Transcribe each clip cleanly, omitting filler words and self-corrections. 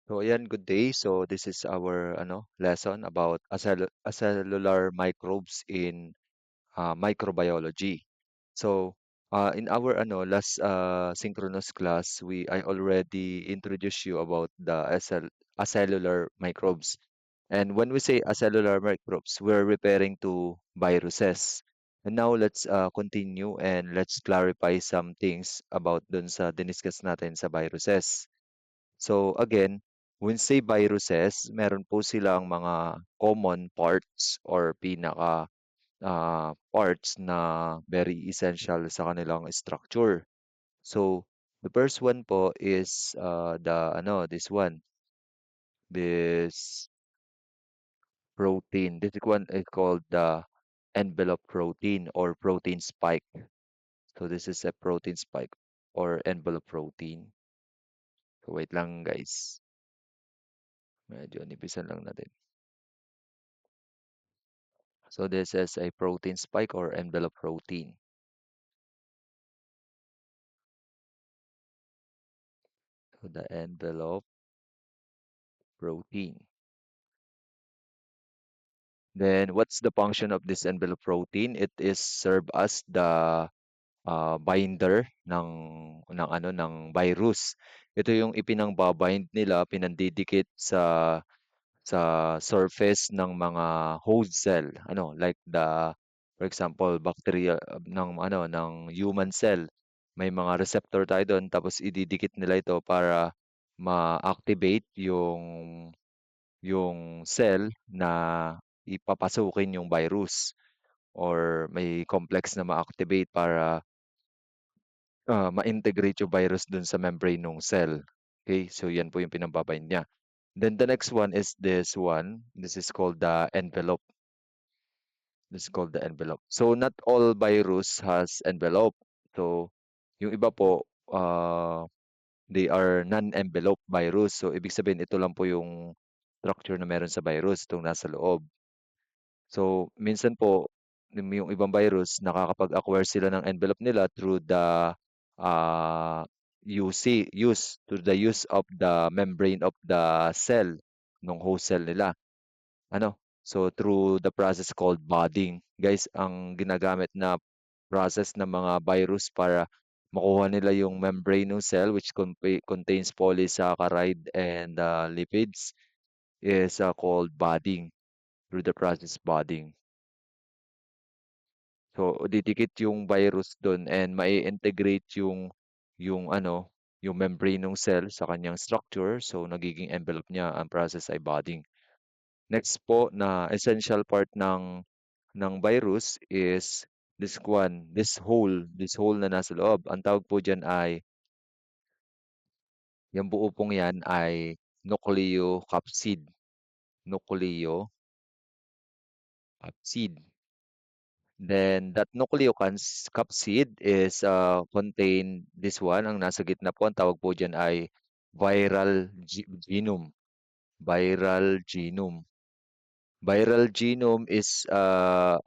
So ayan, good day. So this is our lesson about acellular microbes in microbiology. So in our last synchronous class, I already introduced you about the acellular microbes. And when we say acellular microbes, we're referring to viruses. And now let's continue and let's clarify some things about dun sa diniscuss natin sa viruses. So again, when say viruses, meron po silang mga common parts or pinaka parts na very essential sa kanilang structure. So the first one po is this one, this protein. This one is called the envelope protein or protein spike. So this is a protein spike or envelope protein. So wait lang guys. Medyo nipisan lang natin. So this is a protein spike or envelope protein. So the envelope protein. Then what's the function of this envelope protein? It is serve as the binder ng virus. Ito yung ipinangbabind nila, pinandidikit sa surface ng mga host cell, like for example, bacteria ng human cell. May mga receptor tayo doon, tapos ididikit nila ito para ma-activate yung cell na ipapasukin yung virus or may complex na ma-activate para ma-integrate yung virus dun sa membrane ng cell. Okay, so yan po yung pinambabind niya. Then the next one is this one. This is called the envelope. This is called the envelope. So not all virus has envelope. So yung iba po, they are non-envelope virus. So ibig sabihin ito lang po yung structure na meron sa virus, itong nasa loob. So minsan po, yung ibang virus, nakakapag-acquire sila ng envelope nila through the uh, use of the membrane of the cell, ng host cell nila. So through the process called budding. Guys, ang ginagamit na process ng mga virus para makuha nila yung membrane ng cell which contains polysaccharide and lipids is called budding, through the process budding. So didikit yung virus dun and mai-integrate yung membrane ng cell sa kanyang structure. So nagiging envelope niya, ang process ay budding. Next po na essential part ng virus is this hole na nasa loob. Ang tawag po diyan ay, yung buo pong yan ay nucleocapsid. Nucleocapsid. Then that nucleocapsid is contain this one, ang nasa gitna po, ang tawag po diyan ay genome. Viral genome. Viral genome is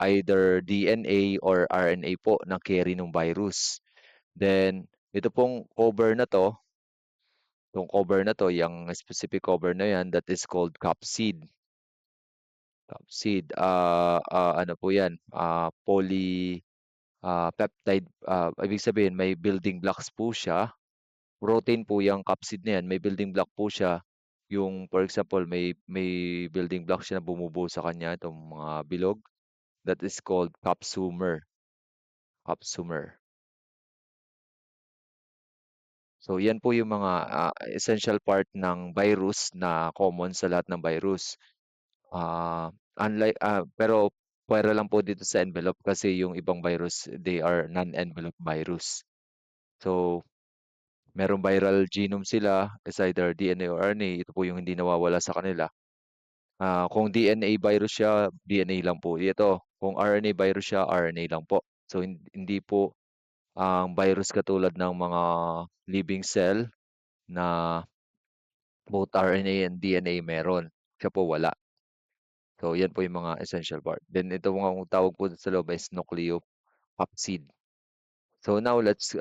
either DNA or RNA po na carry ng virus. Then ito pong cover na to, yung specific cover na yan, that is called capsid. Capsid, ano po yan, peptide, ibig sabihin may building blocks po siya. Protein po yung capsid na yan, may building block po siya. Yung, for example, may building block siya na bumubuo sa kanya, itong mga bilog. That is called capsumer. Capsumer. So, yan po yung mga essential part ng virus na common sa lahat ng virus. Pero pwera lang po dito sa envelope kasi yung ibang virus, they are non-envelope virus. So, merong viral genome sila, is either DNA or RNA. Ito po yung hindi nawawala sa kanila. Kung DNA virus siya, DNA lang po. Ito, kung RNA virus siya, RNA lang po. So, hindi po ang virus katulad ng mga living cell na both RNA and DNA meron. Siya po wala. So, yan po yung mga essential part. Then, ito mga tawag po sa loob is nucleocapsid. So, now let's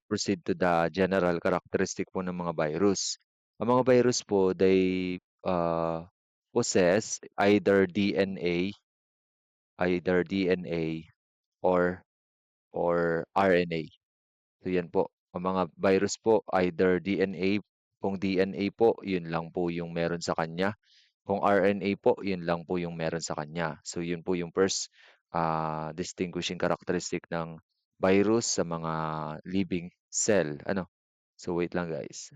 proceed to the general characteristic po ng mga virus. Ang mga virus po, they possess either DNA or RNA. So yan po, ang mga virus po, either DNA, kung DNA po, yun lang po yung meron sa kanya. Kung RNA po, yun lang po yung meron sa kanya. So yun po yung first distinguishing characteristic ng virus sa mga living cell. Ano? So wait lang guys.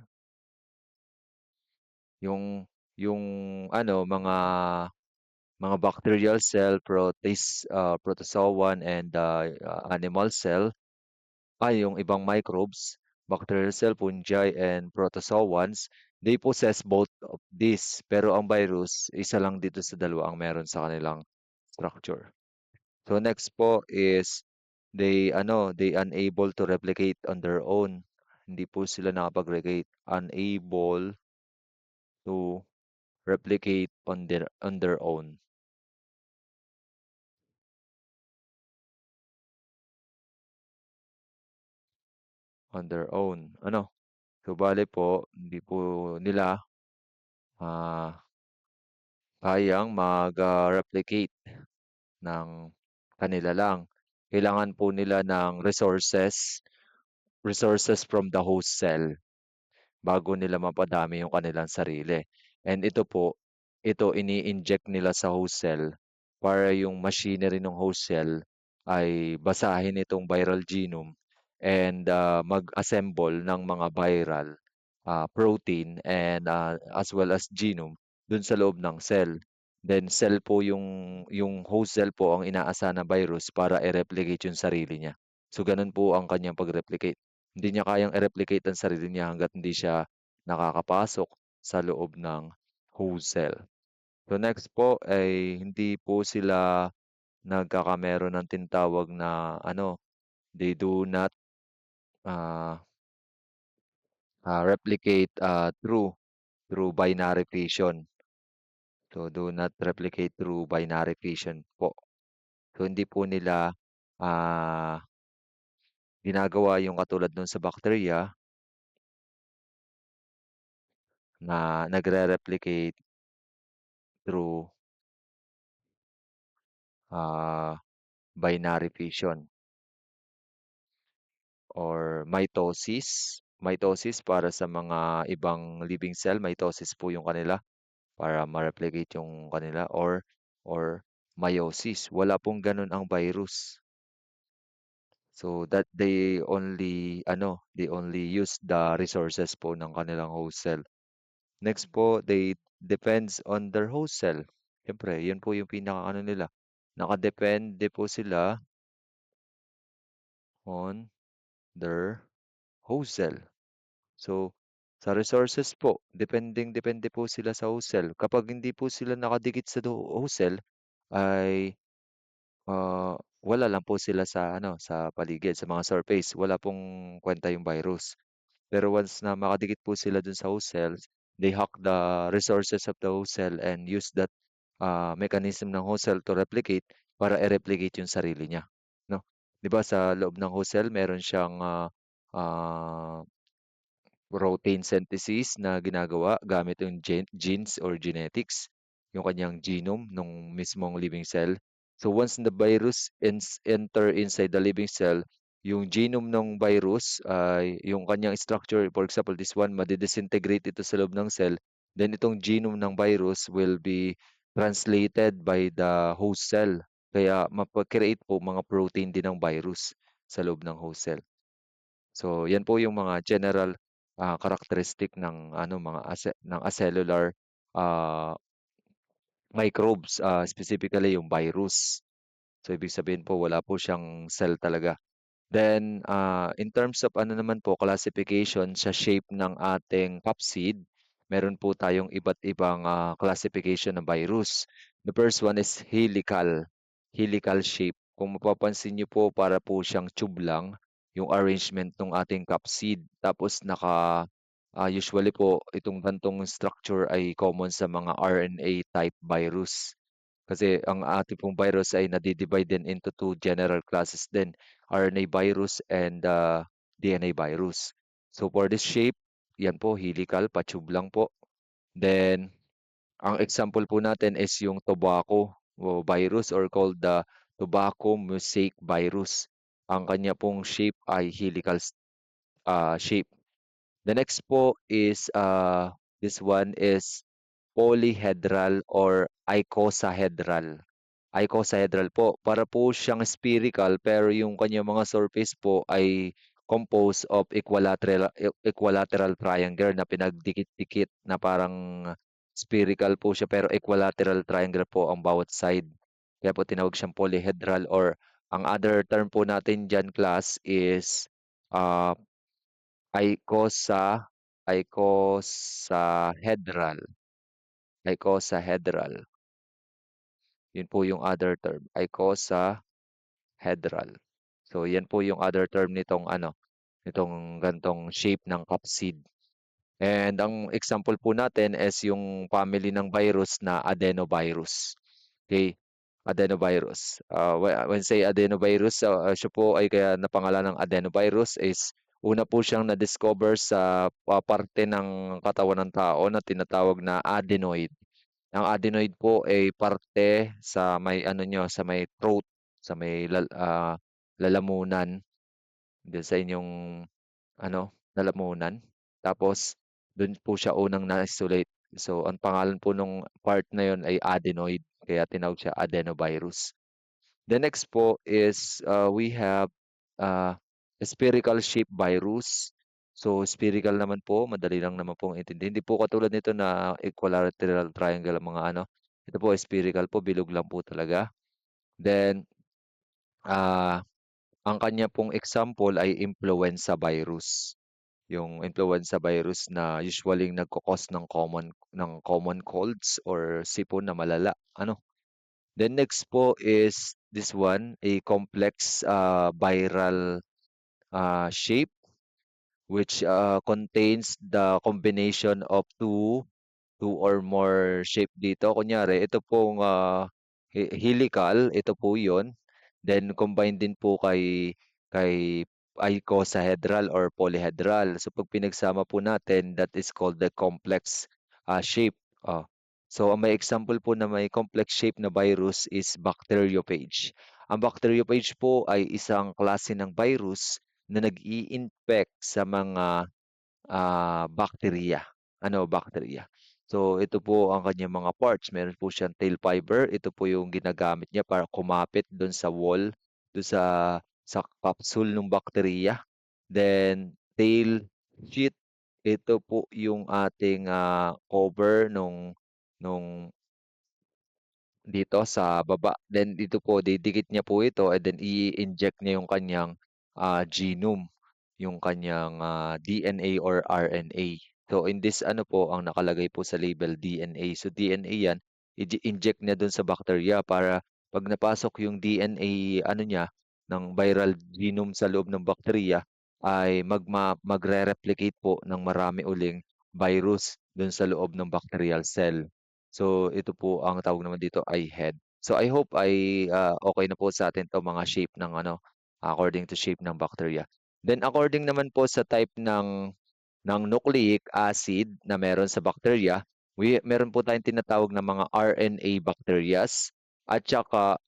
Yung yung mga bacterial cell, protozoan and animal cell, yung ibang microbes, bacterial cell, fungi and protozoans, they possess both of these. Pero ang virus, isa lang dito sa dalawa ang meron sa kanilang structure. So next po is they unable to replicate on their own. Hindi po sila nakapag-replicate, unable to replicate on their own. Ano? So bale po, hindi po nila ah, kayang mag-replicate ng kanila lang. Kailangan po nila ng resources from the host cell bago nila mapadami yung kanilang sarili. And ito ini-inject nila sa host cell para yung machinery ng host cell ay basahin itong viral genome and mag-assemble ng mga viral protein and as well as genome dun sa loob ng cell. Then cell po yung host cell po ang inaasa na virus para i-replicate yung sarili niya. So ganun po ang kanyang pag-replicate. Hindi niya kayang i-replicate ang sarili niya hangga't hindi siya nakakapasok sa loob ng host cell. So next po ay hindi po sila nagkakameron ng tinatawag na they do not uh, replicate through binary fission. So do not replicate through binary fission po. So hindi po nila ah, ginagawa yung katulad nun sa bacteria na nagre-replicate through ah, binary fission or mitosis. Mitosis para sa mga ibang living cell, mitosis po yung kanila para ma-replicate yung kanila or meiosis. Wala pong ganun ang virus. So that they only use the resources po ng kanilang host cell. Next po, they depends on their host cell. Siyempre, yun po yung pinaka nila. Nakadepende po sila on their host cell. So, sa resources po, depende po sila sa host cell. Kapag hindi po sila nakadikit sa host cell, ay wala lang po sila sa paligid, sa mga surface. Wala pong kwenta yung virus. Pero once na makadikit po sila dun sa host cells, they hack the resources of the host cell and use that mechanism ng host cell to replicate para i-replicate yung sarili niya. No? 'Di ba sa loob ng host cell meron siyang ah, protein synthesis na ginagawa gamit yung genes or genetics, yung kanyang genome nung mismong living cell. So once the virus enter inside the living cell, yung genome ng virus ay yung kanyang structure, for example, this one, madidisintegrate ito sa loob ng cell. Then itong genome ng virus will be translated by the host cell. Kaya mapag-create po mga protein din ng virus sa loob ng host cell. So, yan po yung mga general characteristic ng ng acellular ah, microbes, specifically yung virus. So, ibig sabihin po wala po siyang cell talaga. Then, in terms of naman po, classification sa shape ng ating capsid, meron po tayong iba't ibang classification ng virus. The first one is helical shape. Kung mapapansin niyo po, para po siyang tube lang yung arrangement ng ating capsid. Tapos usually po, itong gantong structure ay common sa mga RNA type virus. Kasi ang ating pong virus ay nadi-divide din into two general classes din, RNA virus and DNA virus. So for this shape, yan po helical, pa-tube lang po. Then ang example po natin is yung tobacco virus or called the tobacco mosaic virus. Ang kanya pong shape ay helical shape. The next po is this one is polyhedral or icosahedral. Icosahedral po, para po siyang spherical pero yung kanyang mga surface po ay composed of equilateral triangle na pinagdikit-dikit na parang spherical po siya pero equilateral triangle po ang bawat side. Kaya po tinawag siyang polyhedral or ang other term po natin dyan class is uh, icosa icosahedral. Icosahedral. Yun po yung other term, icosahedral. So yan po yung other term nitong nitong gantong shape ng capsid. And ang example po natin is yung family ng virus na adenovirus. Okay? Adenovirus. When say adenovirus, siya po ay kaya napangalan ng adenovirus is una po siyang na-discover sa parte ng katawan ng tao na tinatawag na adenoid. Ang adenoid po ay parte sa may sa may throat, sa may lalamunan, dun sa inyong lalamunan. Tapos dun po siya unang na-isolate. So ang pangalan po nung part na yun ay adenoid, kaya tinawag siya adenovirus. The next po is we have uh, spherical shape virus. So spherical naman po, madali lang naman pong intindihin. Hindi po katulad nito na equilateral triangle ang mga Ito po spherical po, bilog lang po talaga. Then ah ang kanya pong example ay influenza virus. Yung influenza virus na usually nagko-cause ng common colds or sipon na malala. Then next po is this one, a complex viral shape which contains the combination of two or more shape dito. Kunyari, ito pong helical, ito po 'yon. Then combined din po kay icosahedral or polyhedral. So pag pinagsama po natin, that is called the complex shape. So ang may example po na may complex shape na virus is bacteriophage. Ang bacteriophage po ay isang klase ng virus na nag-i-infect sa mga bakterya. Bakterya. So ito po ang kanyang mga parts. Meron po siyang tail fiber. Ito po yung ginagamit niya para kumapit doon sa wall, doon sa capsule ng bakterya. Then tail sheet, ito po yung ating cover nung dito sa baba. Then dito po didikit niya po ito and then i-inject niya yung kanyang genome, yung kanyang DNA or RNA. So in this po ang nakalagay po sa label DNA. So DNA yan, inject niya dun sa bacteria para pag napasok yung DNA niya ng viral genome sa loob ng bacteria ay magre-replicate po ng marami uling virus dun sa loob ng bacterial cell. So ito po ang tawag naman dito ay head. So I hope ay okay na po sa atin 'tong mga shape ng according to shape ng bacteria. Then according naman po sa type ng nucleic acid na meron sa bacteria, meron po tayong tinatawag na mga RNA bacterias at saka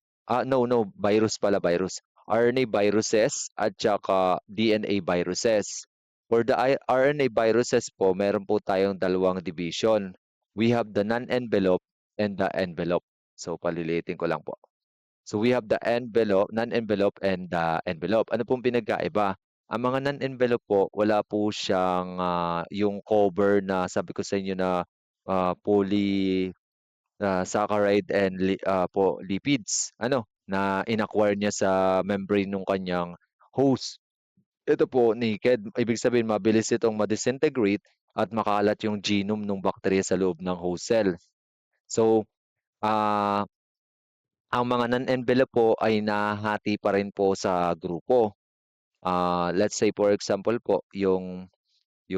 no, virus pala, virus. RNA viruses at saka DNA viruses. For the RNA viruses po, meron po tayong dalawang division. We have the non-envelope and the envelope. So palilitin ko lang po. So we have the non-envelope and the envelope. Ano pong pinagkaiba? Ang mga non-envelope po, wala po siyang yung cover na sabi ko sa inyo na saccharide and lipids. Na inacquire niya sa membrane ng kanyang host. Ito po, naked. Ibig sabihin, mabilis itong ma-disintegrate at makalat yung genome ng bacteria sa loob ng host cell. So, ah ang mga non-envelope po ay nahahati pa rin po sa grupo. Let's say for example po, yung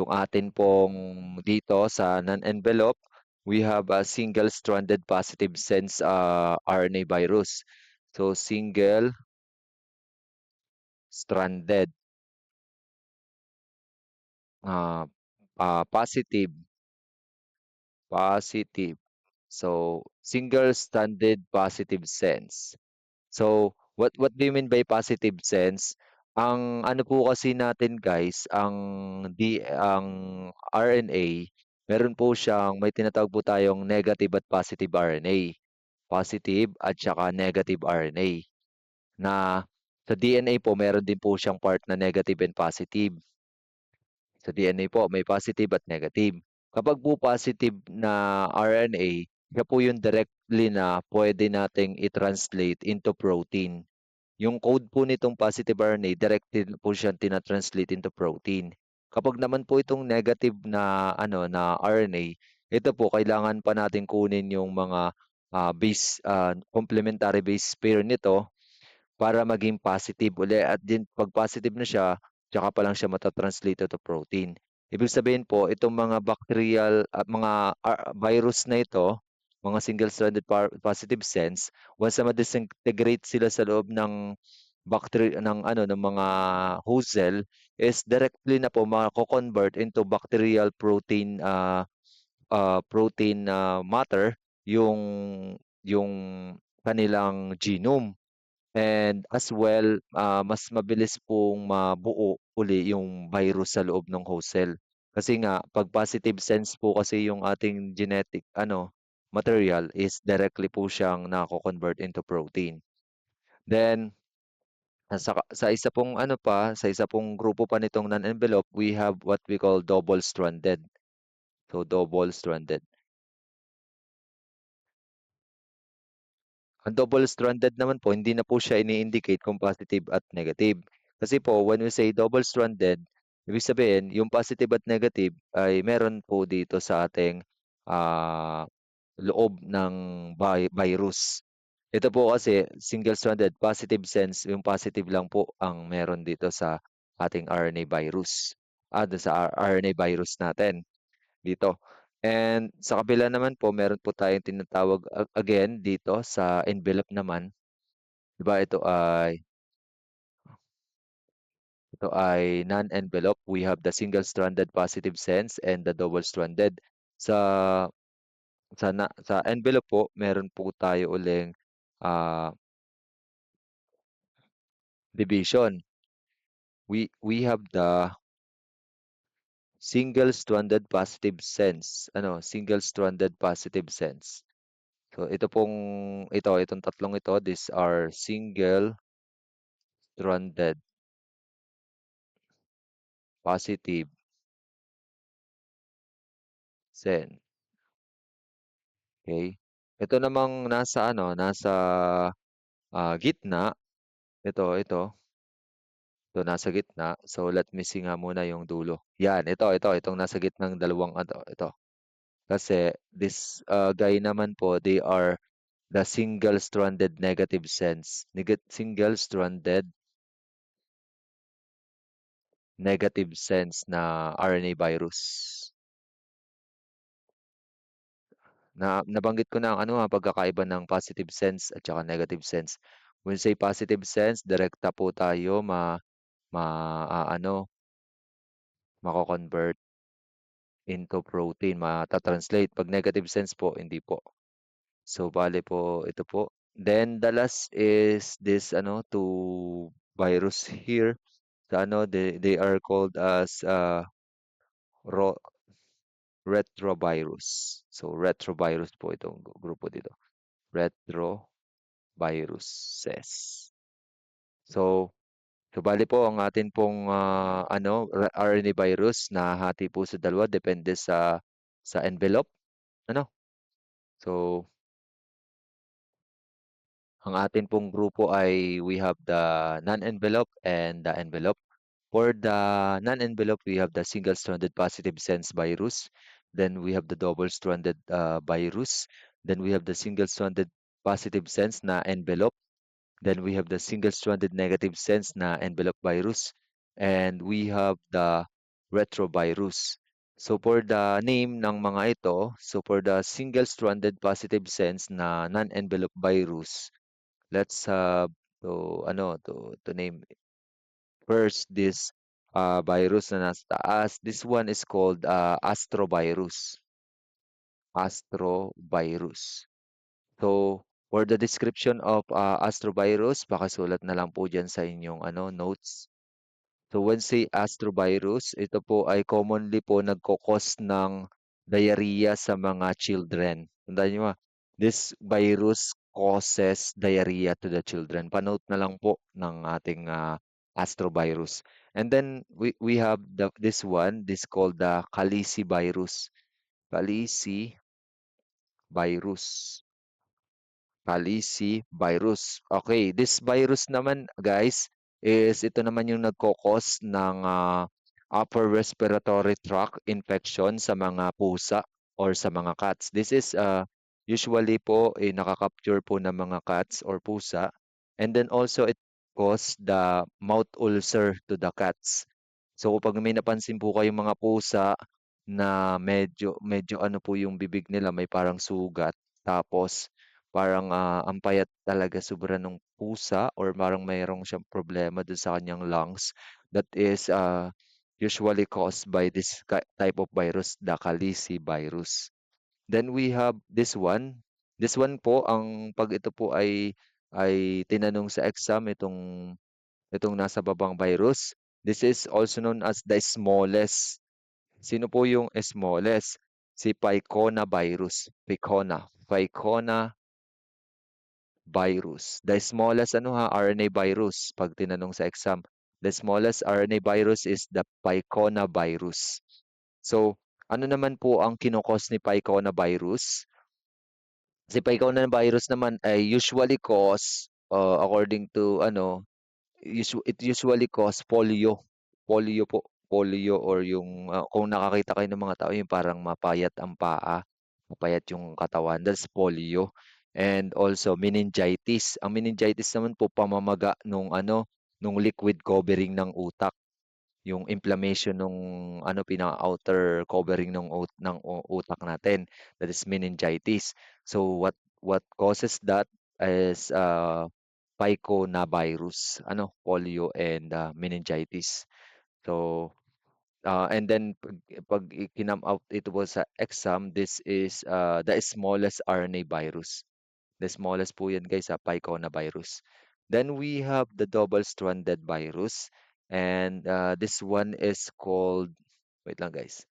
atin pong dito sa non-envelope, we have a single-stranded positive sense RNA virus. So single-stranded uh, positive, positive. So, single-stranded positive sense. So, what do you mean by positive sense? Ang ano po kasi natin guys, ang RNA, meron po siyang may tinatawag po tayong negative at positive RNA. Positive at saka negative RNA na sa DNA po meron din po siyang part na negative and positive. Sa DNA po may positive at negative. Kapag po positive na RNA, siya po yung directly na pwede nating i-translate into protein. Yung code po nitong positive RNA, directly po siyang tina-translate into protein. Kapag naman po itong negative na na RNA, ito po kailangan pa natin kunin yung mga complementary base pair nito para maging positive uli at din 'pag positive na siya, tsaka pa lang siya mata-translate to protein. Ibig sabihin po itong mga bacterial at mga virus na ito, mga single-stranded positive sense, once na ma-disintegrate sila sa loob ng ng mga host cell is directly na po mako-convert into bacterial protein matter yung yung kanilang genome. And as well, mas mabilis pong mabuo uli yung virus sa loob ng host cell. Kasi nga, pag positive sense po kasi yung ating genetic material is directly po siyang nako-convert into protein. Then, sa isa pong sa isa pong grupo pa nitong non-envelope, we have what we call double-stranded. So, double-stranded. Ang double-stranded naman po, hindi na po siya ini-indicate kung positive at negative. Kasi po, when we say double-stranded, ibig sabihin, yung positive at negative ay meron po dito sa ating ah, loob ng virus. Ito po kasi single-stranded, positive sense, yung positive lang po ang meron dito sa ating RNA virus. Sa RNA virus natin dito. And sa kabila naman po, meron po tayong tinatawag again dito sa envelope naman, 'di ba ito ay non-envelope. We have the single-stranded positive sense and the double-stranded. Sa sa envelope po, meron po tayo uling ah, division. We have the single-stranded positive sense. Single-stranded positive sense. So itong tatlong ito, these are single-stranded positive sense. Okay? Ito namang nasa gitna. Ito nasa gitna. So let me see nga muna yung dulo. Yan, itong nasa gitnang dalawang ito. Kasi this guy naman po, they are the single-stranded negative sense. Single-stranded negative sense na RNA virus. Nabanggit ko na ang pagkakaiba ng positive sense at saka negative sense. When say positive sense, direkta po tayo ma mako-convert into protein, mata-translate. Pag negative sense po, hindi po. So bale po ito po. Then the last is this two virus here. They are called as ro retrovirus. So retrovirus po itong grupo dito. Retroviruses. So bale po ang atin pong RNA virus nahahati po sa dalawa depende sa envelope. Ano? So ang atin pong grupo ay we have the non-envelope and the envelope. For the non-envelope, we have the single-stranded positive sense virus. Then we have the double-stranded virus. Then we have the single-stranded positive sense na envelope. Then we have the single-stranded negative sense na envelope virus. And we have the retrovirus. So for the name ng mga ito, so for the single-stranded positive sense na non-envelope virus, let's to name first this virus na nasa taas. This one is called astrovirus. Astrovirus. So, for the description of astrovirus, pakasulat na lang po dyan sa inyong notes. So when say astrovirus, ito po ay commonly po nagkokos ng diarrhea sa mga children. Tandaan niyo this virus causes diarrhea to the children. Panote na lang po ng ating astrovirus. And then we have this one, this called the Kalisi virus. Kalisi virus. Palisi virus. Okay, this virus naman guys is ito naman yung nagkokos ng upper respiratory tract infection sa mga pusa or sa mga cats. This is usually po nakakapture po ng mga cats or pusa, and then also it cause the mouth ulcer to the cats. So kapag may napansin po kayong mga pusa na medyo medyo ano po yung bibig nila, may parang sugat, tapos parang ang payat talaga sobra nung pusa or parang mayroong siyang problema dun sa kanyang lungs, that is usually caused by this type of virus, the Kalisi virus. Then we have this one. This one po, ang pag ito po ay tinanong sa exam, itong nasa babang virus. This is also known as the smallest. Sino po yung smallest? Si Picona virus. Picona virus. The smallest RNA virus pag tinanong sa exam. The smallest RNA virus is the Picona virus. So, ano naman po ang kinokos ni Picona virus? Si Picona virus naman ay usually cause according to it usually cause polio. Polio po. Polio or yung kung nakakita kayo ng mga tao yung parang mapayat ang paa, mapayat yung katawan, that's polio. And also meningitis. Ang meningitis naman po pamamaga nung liquid covering ng utak, yung inflammation nung pinaka-outer covering ng utak natin. That is meningitis. So what causes that is piconavirus, polio and meningitis. So and then pag kinam out ito po sa exam, this is the smallest RNA virus. The smallest po yan guys, piconavirus. Then we have the double-stranded virus, and this one is called, wait lang guys,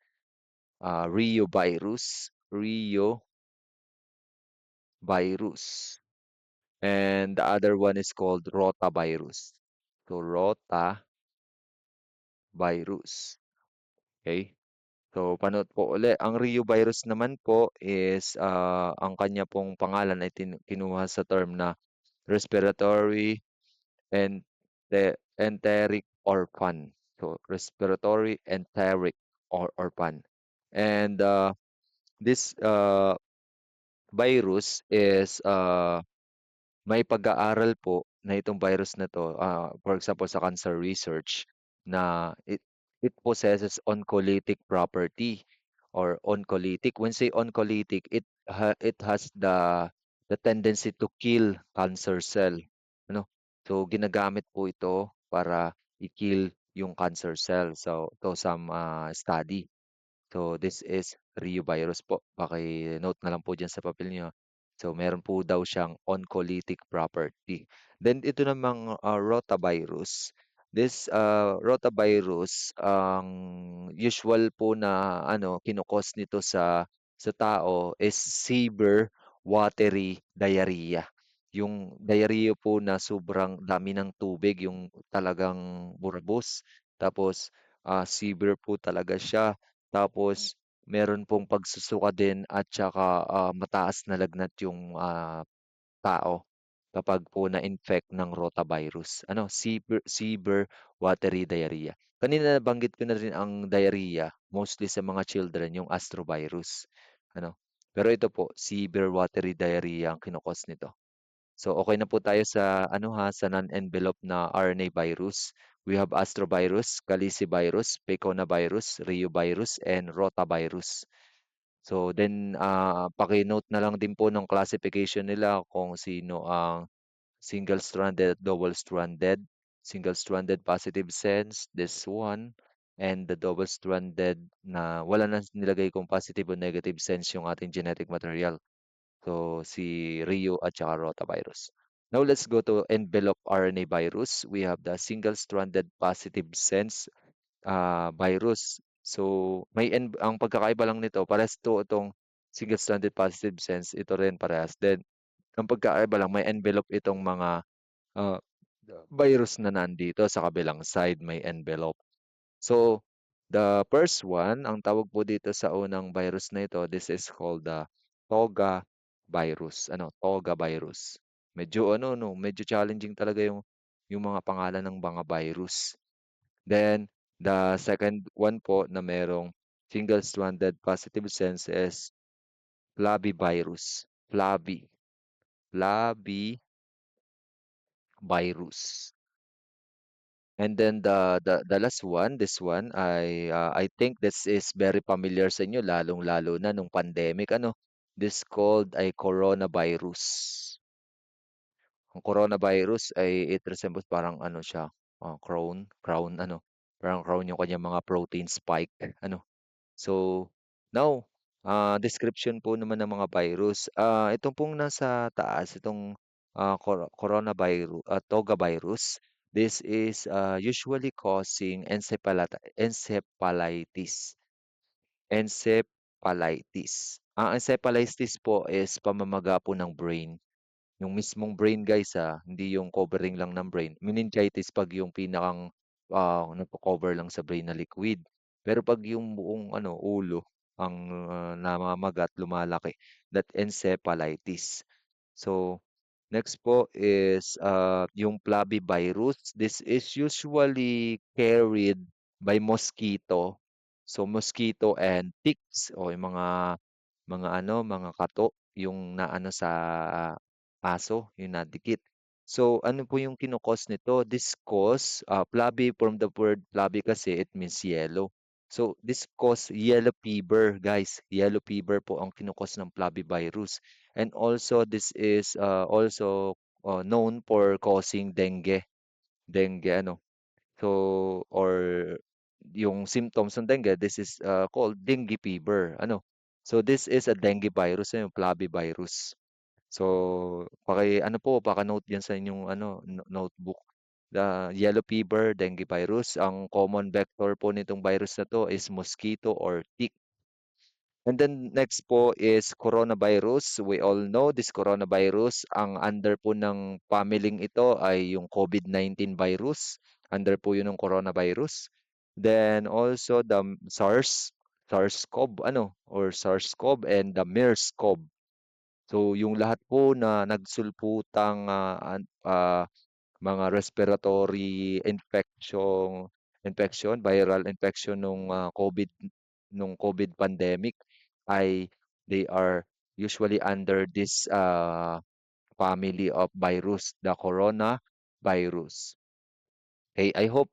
Rio virus. Rio virus. And the other one is called rotavirus. So rotavirus. Okay? So panood po uli. Ang Rio virus naman po is ang kanya pong pangalan ay kinuha sa term na respiratory and enteric orphan. So respiratory enteric or orphan. And this virus is may pag-aaral po na itong virus na 'to, for example sa cancer research, na it possesses oncolytic property or oncolytic. When say oncolytic, it has the tendency to kill cancer cell, ano. So ginagamit po ito para i-kill yung cancer cell. So to some study. So this is Rio virus po. Paki-note na lang po diyan sa papel niyo. So meron po daw siyang oncolytic property. Then ito namang rotavirus. This rotavirus, ang usual po na kinukos nito sa tao is severe watery diarrhea. Yung diarrhea po na sobrang dami ng tubig, yung talagang burabos. Tapos severe po talaga siya. Tapos meron pong pagsusuka din at saka mataas na lagnat yung tao kapag po na-infect ng rotavirus. Severe watery diarrhea. Kanina nabanggit ko na rin ang diarrhea, mostly sa mga children, yung astrovirus. Ano? Pero ito po, severe watery diarrhea ang kinukos nito. So okay na po tayo sa sa non-envelope na RNA virus. We have astrovirus, calicivirus, piconavirus, reovirus, and rotavirus. So then paki-note na lang din po ng classification nila kung sino ang single-stranded at double-stranded. single-stranded positive sense, this one, and the double-stranded na wala na nilagay kung positive o negative sense yung ating genetic material. So, si Rio at saka rotavirus. Now, let's go to envelope RNA virus. We have the single-stranded positive sense virus. So, ang pagkakaiba lang nito, parehas to itong single-stranded positive sense, ito rin parehas. Then, ang pagkakaiba lang, may envelope itong mga ah, virus na nandito sa kabilang side, may envelope. So, the first one, ang tawag po dito sa unang virus na ito, this is called the Toga virus. Ano, Toga virus. Medyo ano no, medyo challenging talaga yung mga pangalan ng mga virus. Then the second one po na merong single-stranded positive sense is flavivirus. Flavivirus. And then the last one, this one, I think this is very familiar sa inyo, lalong-lalo na nung pandemic, ano, this called ay coronavirus. Ang coronavirus ay it resembles parang ano siya, crown ano, parang crown yung kanyang mga protein spike, ano. So, now, description po naman ng mga virus. Itong pong nasa taas, itong Toga virus, this is usually causing encephalitis. Encephalitis. Ang encephalitis po is pamamaga po ng brain. Yung mismong brain guys, hindi yung covering lang ng brain. Meningitis 'pag yung pinakang, nagko-cover lang sa brain na liquid. Pero 'pag yung buong ano, ulo ang, namamaga lumalaki, that encephalitis. So, next po is, yung flavivirus. This is usually carried by mosquito. So, mosquito and ticks o yung mga ano, mga kato yung naano sa aso, yung nadikit. So, ano po yung kino-cause nito? This cause, flabby from the word flabby kasi it means yellow. So, this cause yellow fever, guys. Yellow fever po ang kino-cause ng flavivirus. And also, this is also known for causing dengue. Dengue, ano. So, or yung symptoms ng dengue, this is called dengue fever. Ano? So, this is a dengue virus, yung flavivirus. So, ano po, paka-note diyan sa inyong ano, notebook. The yellow fever, dengue virus, ang common vector po nitong virus na to is mosquito or tick. And then next po is coronavirus. We all know this coronavirus. Ang under po ng family ito ay yung COVID-19 virus. Under po yun ng coronavirus. Then also the SARS-CoV, ano, or SARS-CoV and the MERS-CoV. So yung lahat po na nagsulputang mga respiratory viral infection nung COVID pandemic ay they are usually under this family of virus, the coronavirus. Okay, I hope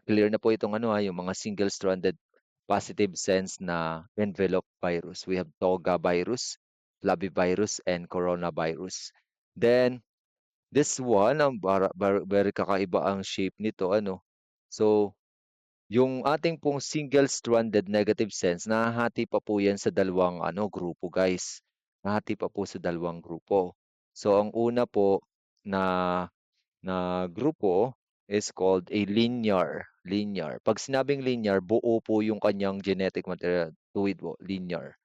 clear na po itong ano yung mga single-stranded positive sense na envelope virus. We have Toga virus, flavivirus, and coronavirus. Then, this one, very kakaiba ang shape nito, ano. So, yung ating pong single-stranded negative sense, nahahati pa po yan sa dalawang ano, grupo, guys. Nahati pa po sa dalawang grupo. So, ang una po na grupo is called a linear. Linear. Pag sinabing linear, buo po yung kanyang genetic material. Tuwid po, linear.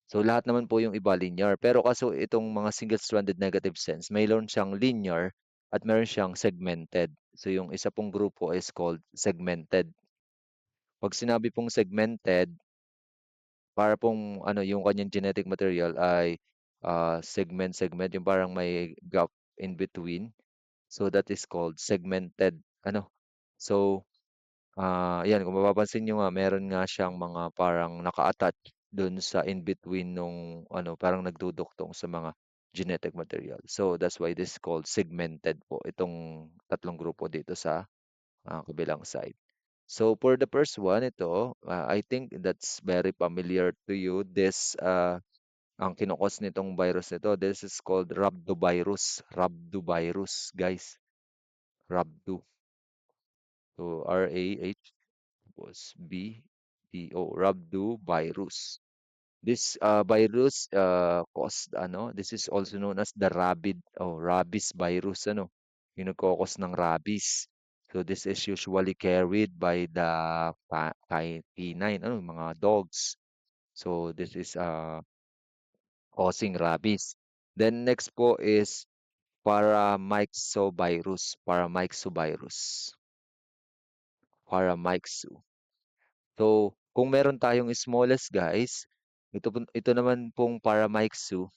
So, lahat naman po yung iba linear. Pero kaso itong mga single-stranded negative sense, mayroon siyang linear at meron siyang segmented. So, yung isa pong grupo is called segmented. Pag sinabi pong segmented, para pong ano, yung kanyang genetic material ay segment, yung parang may gap in between. So, that is called segmented. Ano? So, yan, kung mapapansin nyo nga, meron nga siyang mga parang naka-attach dun sa in between nung ano, parang nagduduktong sa mga genetic material. So, that's why this is called segmented po, itong tatlong grupo dito sa kabilang side. So, for the first one, ito, I think that's very familiar to you. Ang kinukos nitong virus nito, this is called rhabdovirus. Rhabdovirus, guys. Rhabdo. So RAH was BDO, rhabdovirus. This virus caused this is also known as the rabies virus yung nagkokos ng rabies. So this is usually carried by the canine mga dogs. So this is causing rabies. Then next po is paramyxovirus. Paramyxo. So kung meron tayong smallest guys, ito naman pong paramyxo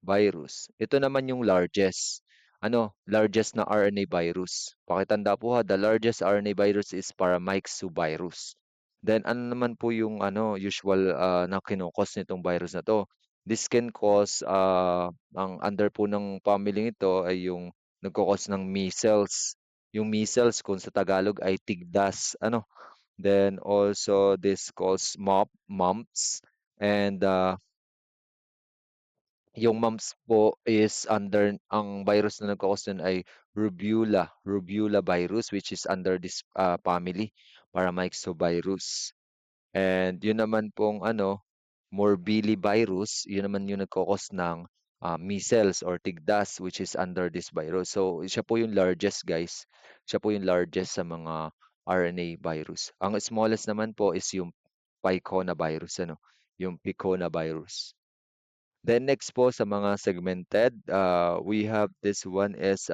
virus. Ito naman yung largest. Largest na RNA virus. Pakitanda po ha, the largest RNA virus is paramyxovirus. Then ano naman po yung usual na kinukos nitong virus na to? This can cause ang under po ng family ito ay yung nagkokos ng measles. Yung measles kung sa Tagalog ay tigdas. Then also this cause mumps and yung mumps po is under ang virus na nagko-cause nun ay rubella virus which is under this family, paramyxovirus. And yun naman pong morbillivirus, yun naman yung nagko-cause ng measles or tigdas which is under this virus. So siya po yung largest guys. Siya po yung largest sa mga RNA virus. Ang smallest naman po is yung piconavirus, yung piconavirus. Then next po sa mga segmented, we have this one is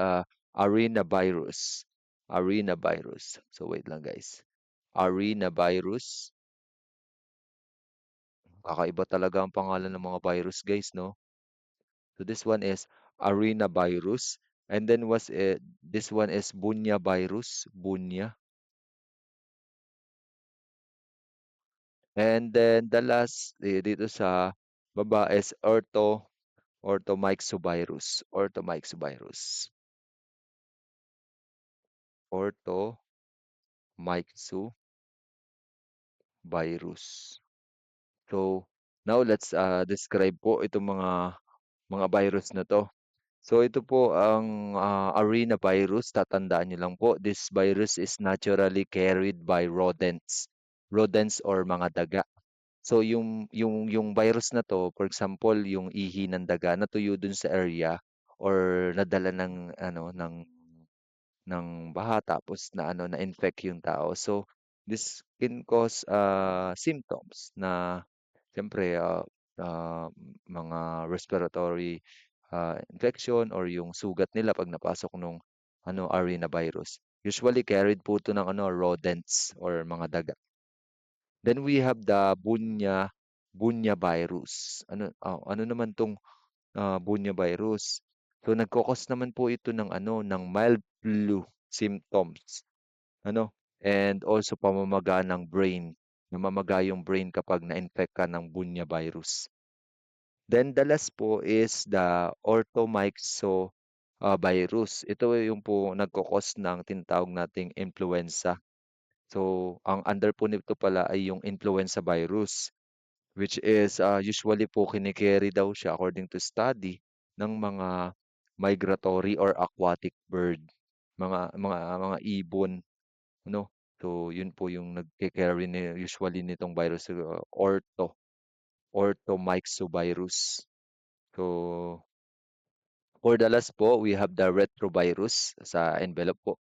arenavirus. Arenavirus. So wait lang guys. Arenavirus. Kakaiba talaga ang pangalan ng mga virus guys, no? So this one is arenavirus. And then this one is bunya virus. Bunya. And then the last dito sa baba is orthomyxovirus. Orthomyxovirus. Orthomyxovirus. So, now let's describe po itong mga virus na to. So, ito po ang arenavirus. Tatandaan niyo lang po, this virus is naturally carried by rodents. Rodents or mga daga. So, yung virus na to, for example, yung ihi ng daga natuyo dun sa area or nadala ng baha tapos na-infect yung tao. So, this can cause symptoms na siyempre mga respiratory infection or yung sugat nila pag napasok nung arenavirus. Usually carried po ito ng rodents or mga daga. Then we have the bunya virus. Ano naman tong bunya virus? So nagkokos naman po ito ng mild flu symptoms. And also pamamaga ng brain. Namamaga yung brain kapag na-infect ka ng bunya virus. Then the last po is the orthomyxo virus. Ito yung po nagkokos ng tinatawag nating influenza. So, ang under po nito pala ay yung influenza virus, which is usually po kinikerry daw siya according to study ng mga migratory or aquatic bird, mga ibon, ano? So, yun po yung nagke-carry usually nitong virus, orthomyxovirus. So, for the last po, we have the retrovirus sa envelope po.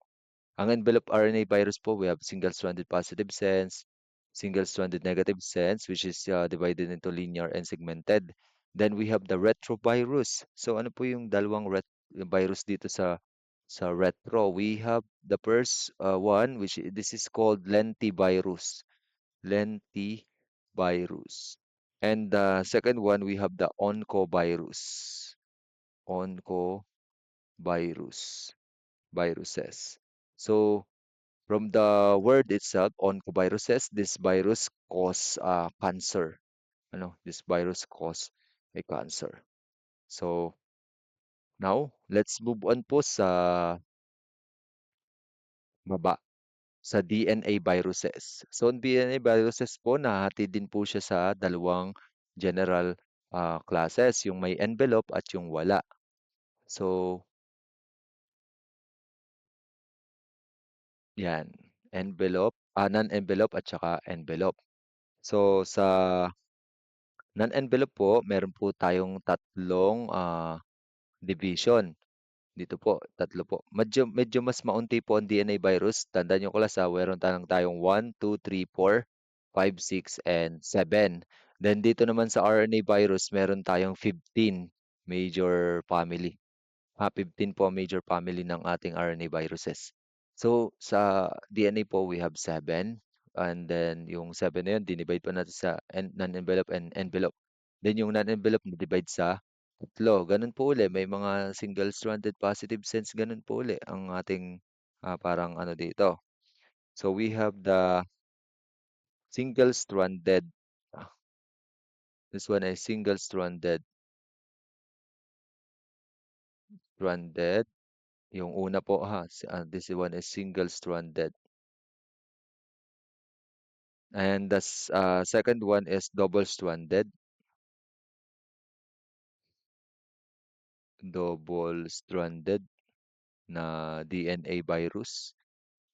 Ang envelope RNA virus po, we have single-stranded positive sense, single-stranded negative sense, which is divided into linear and segmented. Then we have the retrovirus. So ano po yung dalawang virus dito sa retro? We have the first one, this is called lentivirus. Lentivirus. And the second one, we have the oncovirus. Oncovirus. Viruses. So from the word itself, oncoviruses, this virus cause cancer. This virus cause a cancer. So now, let's move on po sa baba, sa DNA viruses. So, ang DNA viruses po, nahati din po siya sa dalawang general classes, yung may envelope at yung wala. So, yan, envelope, non-envelope at saka envelope. So, sa non-envelope po, meron po tayong tatlong division. Dito po, tatlo po. Medyo mas maunti po ang DNA virus. Tandaan niyo class meron tayong 1, 2, 3, 4, 5, 6, and 7. Then dito naman sa RNA virus, meron tayong 15 major family. 15 po ang major family ng ating RNA viruses. So, sa DNA po, we have 7. And then, yung 7 na yun, dinivide pa natin sa non-envelope and envelope. Then, yung non-envelope, na-divide sa tatlo. Ganun po uli. May mga single-stranded positive sense. Ganun po uli ang ating parang ano dito. So, we have the single-stranded. ah, This one is stranded. Yung una po this one is single-stranded. And the second one is double-stranded, double-stranded na DNA virus.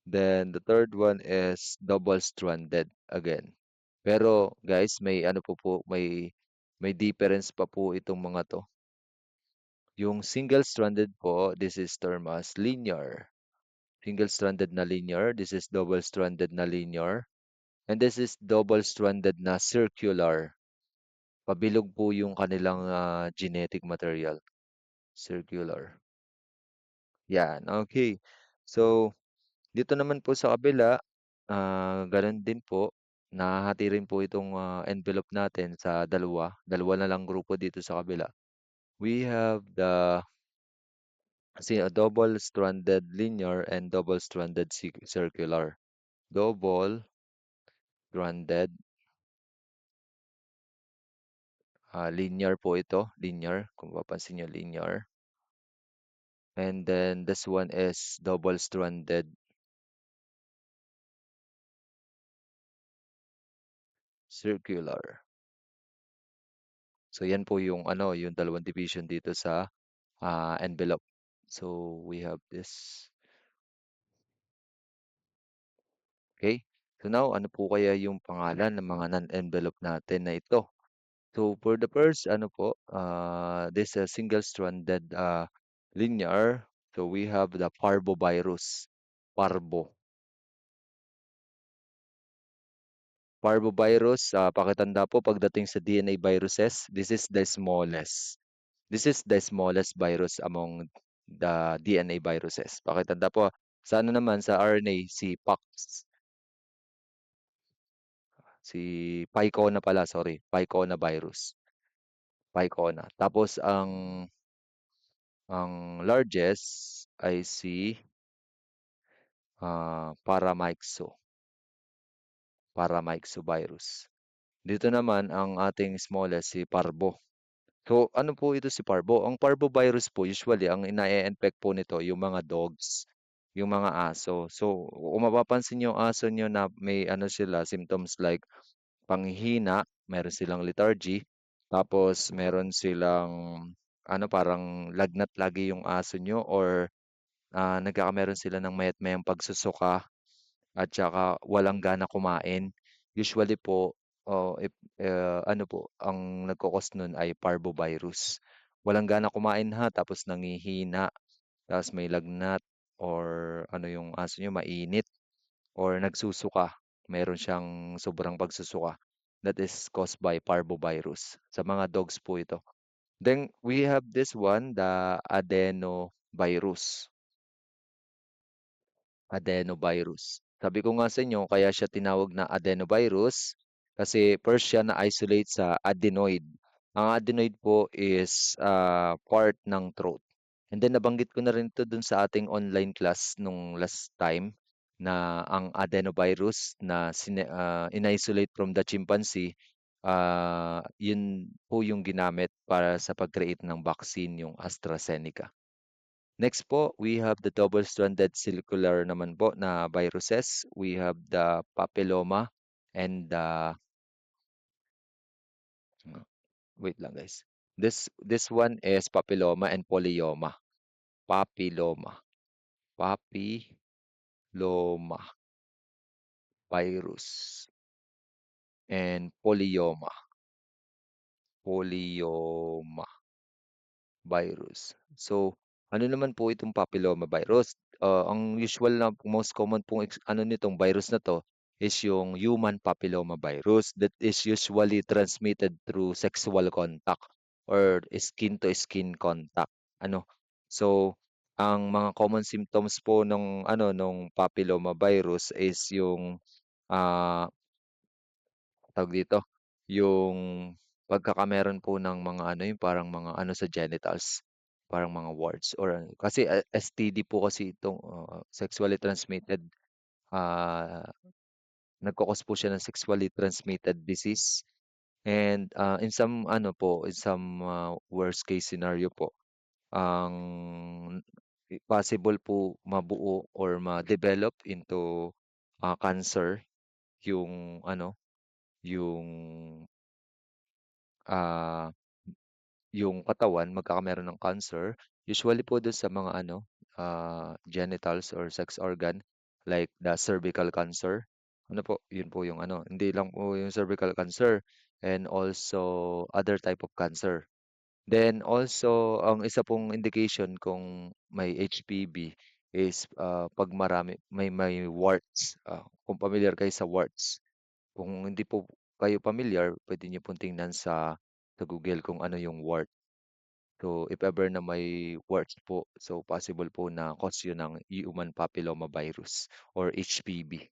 Then the third one is double-stranded again. Pero guys, may ano may difference pa po itong mga to. Yung single-stranded po, this is termed as linear. Single-stranded na linear, this is double-stranded na linear, and this is double-stranded na circular. Pabilog po yung kanilang genetic material. Circular. Yan, okay. So, dito naman po sa kabila, gano'n din po. Nahahati rin po itong envelope natin sa dalawa. Dalawa na lang grupo dito sa kabila. We have a double-stranded linear and double-stranded circular. Double-stranded, linear po ito. Linear, kung papansin nyo, linear. And then this one is double-stranded circular. So yan po yung ano, yung dalawang division dito sa envelope. So we have this. Okay? So now ano po kaya yung pangalan ng mga non-envelope natin na ito? So for the first ano po, this single-stranded linear. So we have the parvovirus. Parvo. Parvovirus, pakitanda po pagdating sa DNA viruses, this is the smallest. This is the smallest virus among the DNA viruses. Pakitanda po, sa ano naman, sa RNA, si Pox, si Picona pala, sorry, Picona virus. Picona. Tapos ang largest ay si Paramyxovirus. Dito naman ang ating smallest si Parvo. So, ano po ito si Parvo? Ang parvovirus po, usually, ang ina-infect po nito, yung mga dogs, yung mga aso. So, kung mapapansin yung aso nyo na may ano sila, symptoms like panghihina, meron silang lethargy, tapos meron silang, ano, parang lagnat lagi yung aso nyo or nagkakameron sila ng mayat-mayang pagsusuka at saka walang gana kumain. Usually po, ano po, ang nagkokos nun ay parvovirus. Walang gana kumain tapos nangihina, tapos may lagnat, or ano yung aso nyo, mainit, or nagsusuka. Meron siyang sobrang pagsusuka. That is caused by parvovirus. Sa mga dogs po ito. Then we have this one, the adenovirus. Adenovirus. Sabi ko nga sa inyo, kaya siya tinawag na adenovirus kasi first siya na-isolate sa adenoid. Ang adenoid po is part ng throat. And then nabanggit ko na rin ito dun sa ating online class nung last time na ang adenovirus na in-isolate from the chimpanzee, yun po yung ginamit para sa pag-create ng vaccine, yung AstraZeneca. Next po, we have the double-stranded circular naman po na viruses. We have the papilloma and the wait lang guys. This one is papilloma and polyoma. Papilloma. Papilloma. virus, and polyoma virus. So, ano naman po itong papilloma virus? Ang usual na most common pong ano nitong virus na 'to is yung human papilloma virus that is usually transmitted through sexual contact or skin to skin contact, ano. So, ang mga common symptoms po nung ano, nung papilloma virus is yung, ah tawag dito, yung pagkakameron po ng mga ano, yung parang mga ano sa genitals, parang mga warts or ano kasi, STD po kasi itong, sexually transmitted, ah, nagko-cause po siya ng sexually transmitted disease and, in some ano po, in some, worst case scenario po, ang possible po mabuo or ma-develop into, cancer yung ano, yung ah, yung katawan magkakameron ng cancer, usually po dun sa mga ano, genitals or sex organ like the cervical cancer. Ano po, yun po yung ano, hindi lang po yung cervical cancer and also other type of cancer. Then also, ang isa pong indication kung may HPV is 'pag marami may warts, kung familiar kayo sa warts. Kung hindi po kayo familiar, puwede niyo pong tingnan sa Google kung ano yung wart. So, if ever na may warts po, so possible po na cause yun ng human papilloma virus or HPV.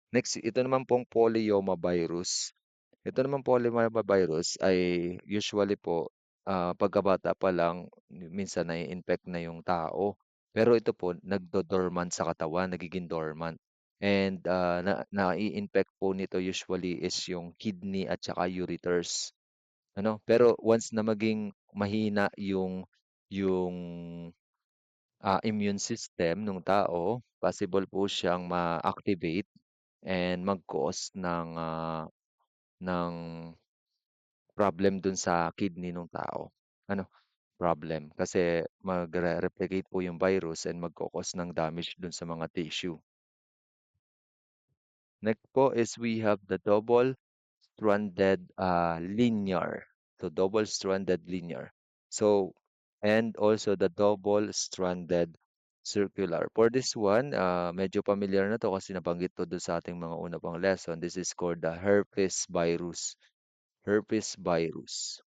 Next, ito naman pong polyoma virus. Ito naman polyoma virus ay usually po, pagkabata pa lang minsan nai-infect na yung tao. Pero ito po nagdo-dormant sa katawan, nagiging dormant. And, nai-infect po nito usually is yung kidney at saka ureters. Ano, pero once na maging mahina yung, immune system nung tao, possible po siyang ma-activate and mag-cause ng problem dun sa kidney nung tao. Ano, problem kasi magre-replicate po yung virus and magko-cause ng damage dun sa mga tissue. Next po is we have the double-stranded, linear. So, double-stranded linear. So, and also the double-stranded circular. For this one, medyo familiar na 'to kasi nabanggit 'to dun sa ating mga una pang lesson. This is called the herpes virus. Herpes virus.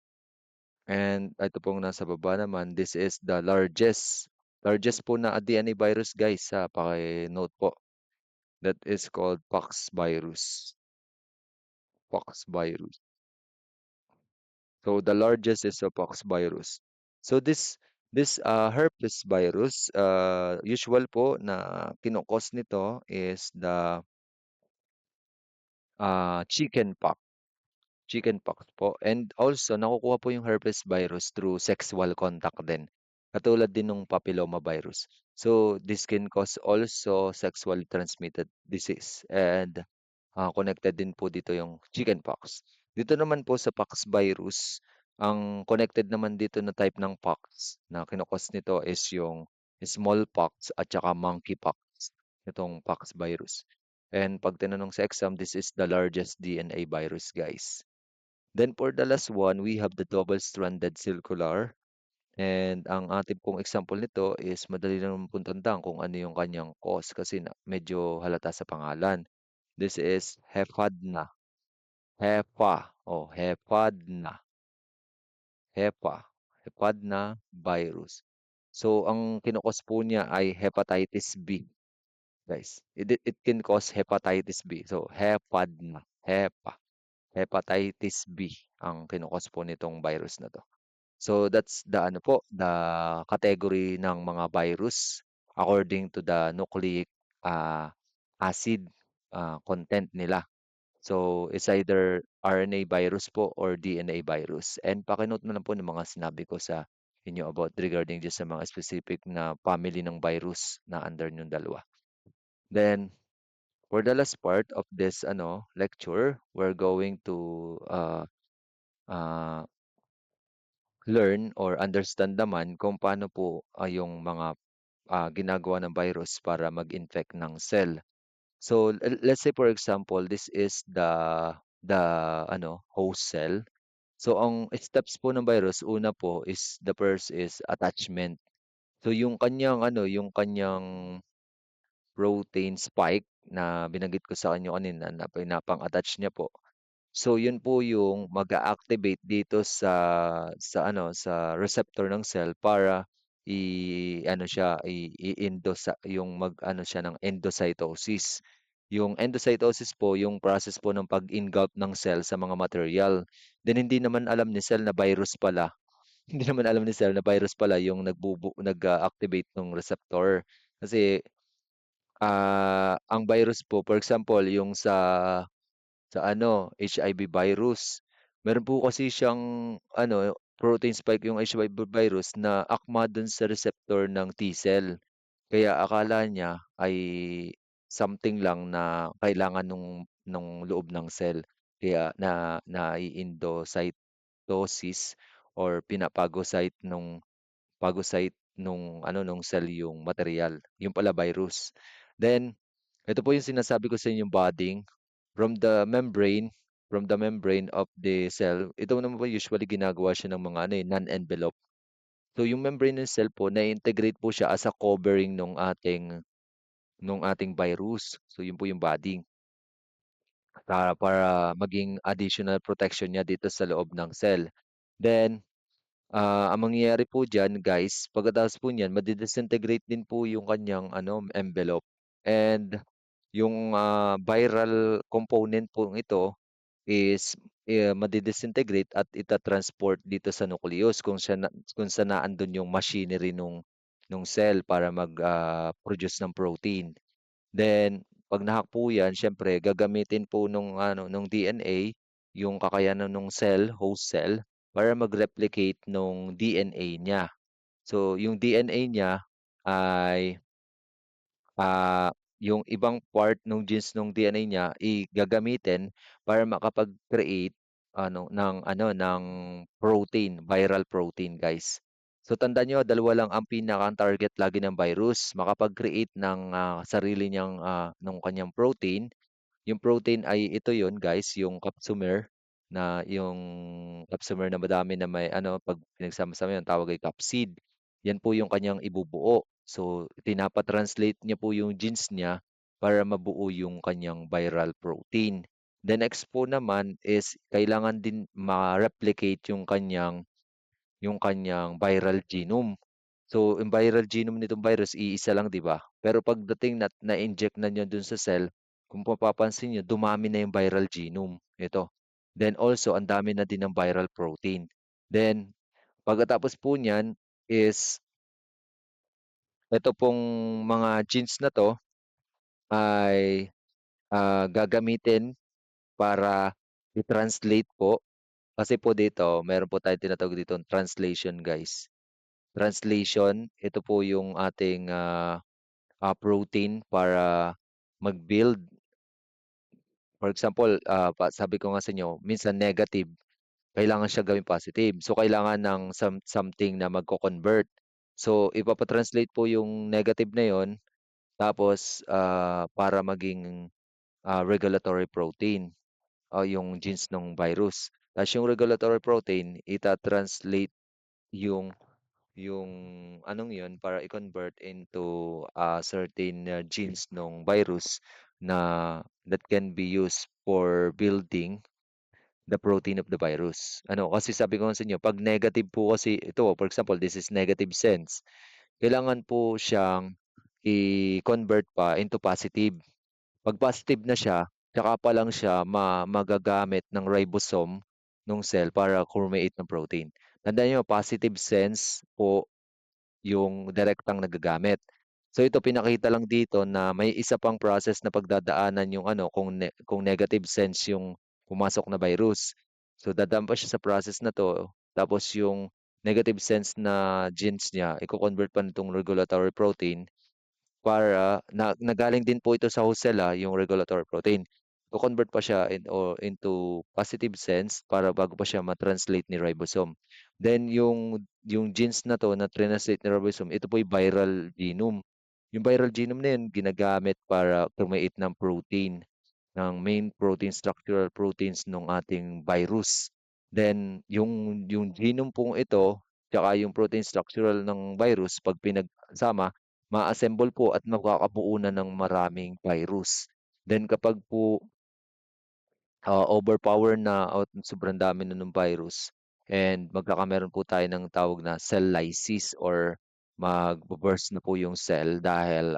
And ito pong nasa baba naman, this is the largest po na DNA virus guys, paki-note po. That is called pox virus. Pox virus. So the largest is a pox virus. So this herpes virus, usual po na kinukos nito is the chickenpox. Chickenpox po. And also nakukuha po yung herpes virus through sexual contact din. Katulad din ng papilloma virus. So this can cause also sexually transmitted disease. And connected din po dito yung chickenpox. Dito naman po sa pox virus, ang connected naman dito na type ng pox na kinukos nito is yung smallpox at saka monkeypox, itong pox virus. And pag tinanong sa exam, this is the largest DNA virus, guys. Then for the last one, we have the double-stranded circular. And ang ating pong example nito is madali lang pong tandaan kung ano yung kanyang cause kasi medyo halata sa pangalan. This is Hepadna. Hepadna. Hepadna virus. So, ang kinukos po niya ay hepatitis B, guys. It can cause hepatitis B. So, hepatitis B ang kinukos po nitong virus na 'to. So, that's the ano po, the category ng mga virus according to the nucleic, ah, acid, content nila. So, it's either RNA virus po or DNA virus. And paki-note na lang po ng mga sinabi ko sa inyo about regarding just sa mga specific na family ng virus na under yung dalawa. Then, for the last part of this ano lecture, we're going to uh, learn or understand naman kung paano po yung mga ginagawa ng virus para mag-infect ng cell. So let's say for example, this is the host cell. So ang steps po ng virus, una po is the first is attachment. So yung kanyang protein spike na binanggit ko sa kanyo kanina na pinapang-attach niya po. So yun po yung mag-a-activate dito sa receptor ng cell para i-ano siya, i-endosa yung mag-ano siya ng endocytosis. Yung endocytosis po, yung process po ng pag-engulf ng cell sa mga material. Then hindi naman alam ni cell na virus pala. Hindi naman alam ni cell na virus pala yung nag-activate ng receptor. Kasi ang virus po, for example, yung sa HIV virus. Meron po kasi siyang protein spike yung HIV virus na akma dun sa receptor ng T-cell. Kaya akala niya ay something lang na kailangan nung loob ng cell. Kaya nai-endocytosis or phagocyte nung cell yung material. Yung pala virus. Then, ito po yung sinasabi ko sa inyong budding from the membrane from the membrane of the cell. Ito naman po usually ginagawa siya ng mga non-envelope. So yung membrane ng cell po na-integrate po siya as a covering nung ating virus. So yun po yung budding para maging additional protection niya dito sa loob ng cell. Then ang mangyayari po diyan guys, pagkatapos po niyan madi-disintegrate din po yung kanyang envelope. And yung viral component po ito is madi-disintegrate at ita-transport dito sa nucleus kung saan naandun yung machinery nung cell para mag-produce ng protein. Then 'pag na po 'yan siyempre gagamitin po nung DNA yung kakayanan nung host cell para mag-replicate nung DNA niya. So yung DNA niya ay ah, yung ibang part nung genes nung DNA niya gagamitin para makapag-create ng protein, viral protein, guys. So tandaan niyo, dalawa lang ang pinaka-target lagi ng virus, makapag-create ng sarili niyang nung kanyang protein. Yung protein ay ito yon guys, yung capsumer na madami na may 'pag pinagsama-sama yun tawag ay capsid. Yan po yung kanyang ibubuo. So, tinapa-translate niya po yung genes niya para mabuo yung kanyang viral protein. The next po naman is kailangan din ma-replicate yung kanyang viral genome. So, yung viral genome nitong virus, iisa lang, di ba? Pero pagdating na-inject na niya dun sa cell, kung mapapansin niyo, dumami na yung viral genome. Ito. Then also, ang dami na din ng viral protein. Then, pagkatapos po niyan is, ito pong mga genes na to ay gagamitin para i-translate po. Kasi po dito, meron po tayong tinatawag dito translation, guys. Translation, ito po yung ating protein para mag-build. For example, sabi ko nga sa inyo, minsan negative, kailangan siya gawing positive. So, kailangan ng something na magko-convert. So, ipapa-translate po yung negative na yon tapos para maging regulatory protein o yung genes ng virus. Tapos yung regulatory protein, ita-translate yung yung anong yun para i-convert into certain genes ng virus that can be used for building the protein of the virus. Kasi sabi ko nga sa inyo, pag negative po kasi ito, for example, this is negative sense. Kailangan po siyang i-convert pa into positive. Pag positive na siya, tsaka pa lang siya magagamit ng ribosome ng cell para create ng protein. Tandaan niyo, positive sense po yung direktang nagagamit. So ito pinakita lang dito na may isa pang process na pagdadaanan yung kung negative sense yung pumasok na virus. So dadaan pa siya sa process na to tapos yung negative sense na genes niya iko-convert pa nitong regulatory protein para nagaling din po ito sa host cell yung regulatory protein. convert pa siya into positive sense para bago pa siya ma-translate ni ribosome. Then yung genes na 'to na translate ni ribosome, ito po yung viral genome. Yung viral genome na yun ginagamit para create ng protein, ng main protein, structural proteins ng ating virus. Then yung genome pong ito, tsaka yung protein structural ng virus 'pag pinagsama, ma-assemble po at magkakabuo na ng maraming virus. Then kapag po overpower na at sobrang dami na ng virus and magkakameron po tayo ng tawag na cell lysis or magbo-burst na po yung cell dahil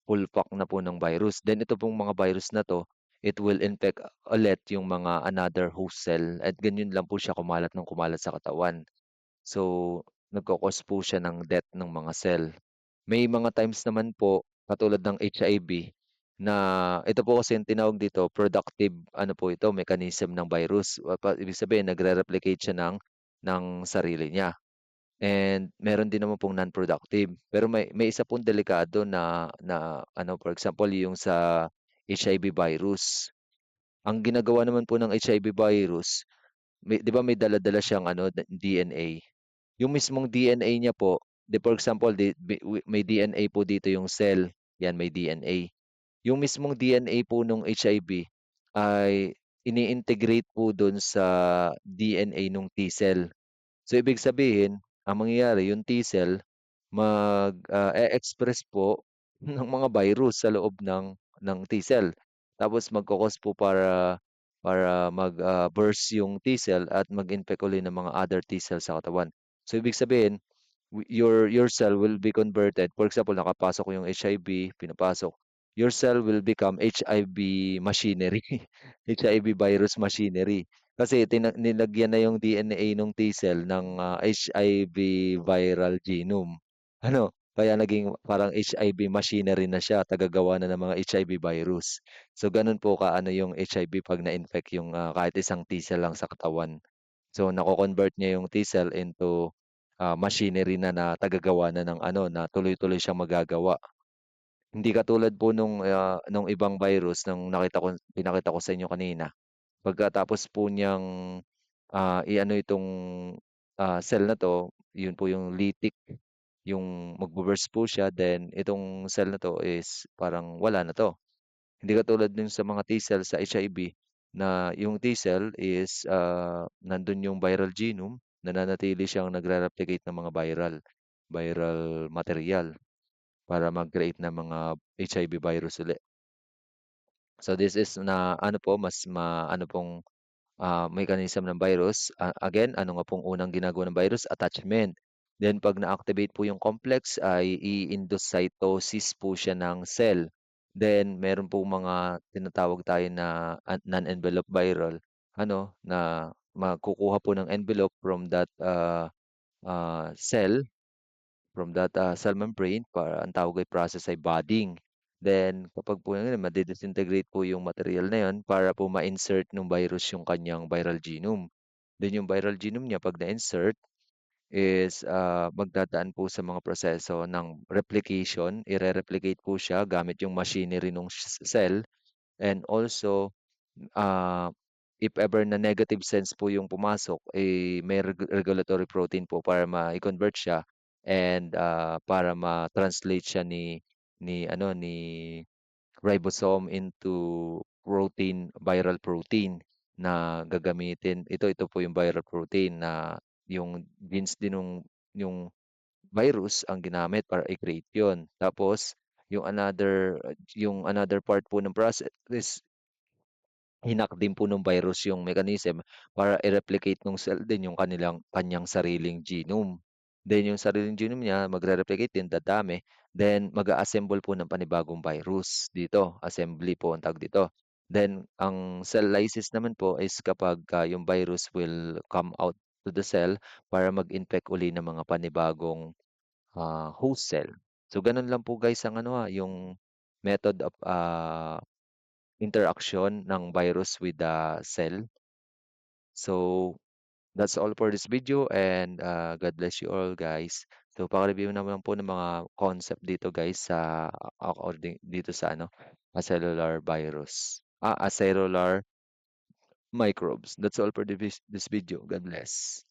full pack na po ng virus. Then ito pong mga virus na 'to, it will infect ulit yung mga another host cell at ganyan lang po siya kumalat ng kumalat sa katawan. So, nagko-cause po siya ng death ng mga cell. May mga times naman po, katulad ng HIV, na ito po kasi yung tinawag dito, productive ano po ito, mechanism ng virus. Ibig sabihin, nagre-replicate siya ng sarili niya. And meron din naman pong non-productive. Pero may isa pong delikado na ano, for example, yung sa HIV virus. Ang ginagawa naman po ng HIV virus, 'di ba may dala-dala siyang ano, DNA. Yung mismong DNA niya po, 'di for example, may DNA po dito yung cell, 'yan may DNA. Yung mismong DNA po nung HIV ay ini-integrate po dun sa DNA nung T-cell. So ibig sabihin, ang mangyayari yung T-cell e-express po ng mga virus sa loob ng T-cell. Tapos magko-cause po para burst yung T-cell at mag-infect uli ng mga other T-cell sa katawan. So ibig sabihin, your cell will be converted. For example, nakapasok yung HIV, pinapasok. Your cell will become HIV machinery, HIV virus machinery. Kasi nilagyan na yung DNA ng T-cell ng HIV viral genome. Ano, kaya naging parang HIV machinery na siya, tagagawa na ng mga HIV virus. So ganun po kaano yung HIV 'pag na-infect yung kahit isang T-cell lang sa katawan. So nako-convert niya yung T-cell into machinery na tagagawa na ng ano, na tuloy-tuloy siyang magagawa. Hindi katulad po nung ibang virus pinakita ko sa inyo kanina. Pagkatapos po niyang i-ano itong cell na 'to, yun po yung lytic, yung magbo-burst po siya, then itong cell na 'to is parang wala na 'to. Hindi katulad dun sa mga T-cell sa HIV na yung T-cell is nandun yung viral genome, nananatili siyang nagre-replicate ng mga viral material para mag-create ng mga HIV virus uli. So this is na ano po, mas ano pong mechanism ng virus. Again, ano nga pong unang ginagawa ng virus? Attachment. Then 'pag na-activate po yung complex ay i-endocytosis po siya ng cell. Then meron po mga tinatawag tayo na non-enveloped viral ano, na makukuha po ng envelope from that cell, from that cell membrane, para ang tawag ay process ay budding. Then kapag po yun madi-disintegrate po yung material na yun para po ma-insert ng virus yung kanyang viral genome. Then yung viral genome niya 'pag na-insert is magdadaan po sa mga proseso ng replication. Ire-replicate po siya gamit yung machinery ng cell, and also ah, if ever na negative sense po yung pumasok, eh, may regulatory protein po para ma-convert siya and para ma-translate siya ni ribosome into viral protein na gagamitin. Ito po yung viral protein na yung genes din yung virus ang ginamit para i-create yun. Tapos yung another part po ng process is hinak din po ng virus yung mechanism para i-replicate nung cell din yung kanyang sariling genome. Then yung sariling genome niya magre-replicate din, dadami, then mag-a-assemble po ng panibagong virus dito, assembly po ang tawag dito. Then ang cell lysis naman po is kapag yung virus will come out to the cell para mag-infect uli ng mga panibagong host cell. So ganun lang po guys ang ano yung method of interaction ng virus with the cell. So, that's all for this video and God bless you all guys. So, paka-review naman po ng mga concept dito guys sa according dito sa ano, cellular virus. acellular microbes. That's all for this video. God bless.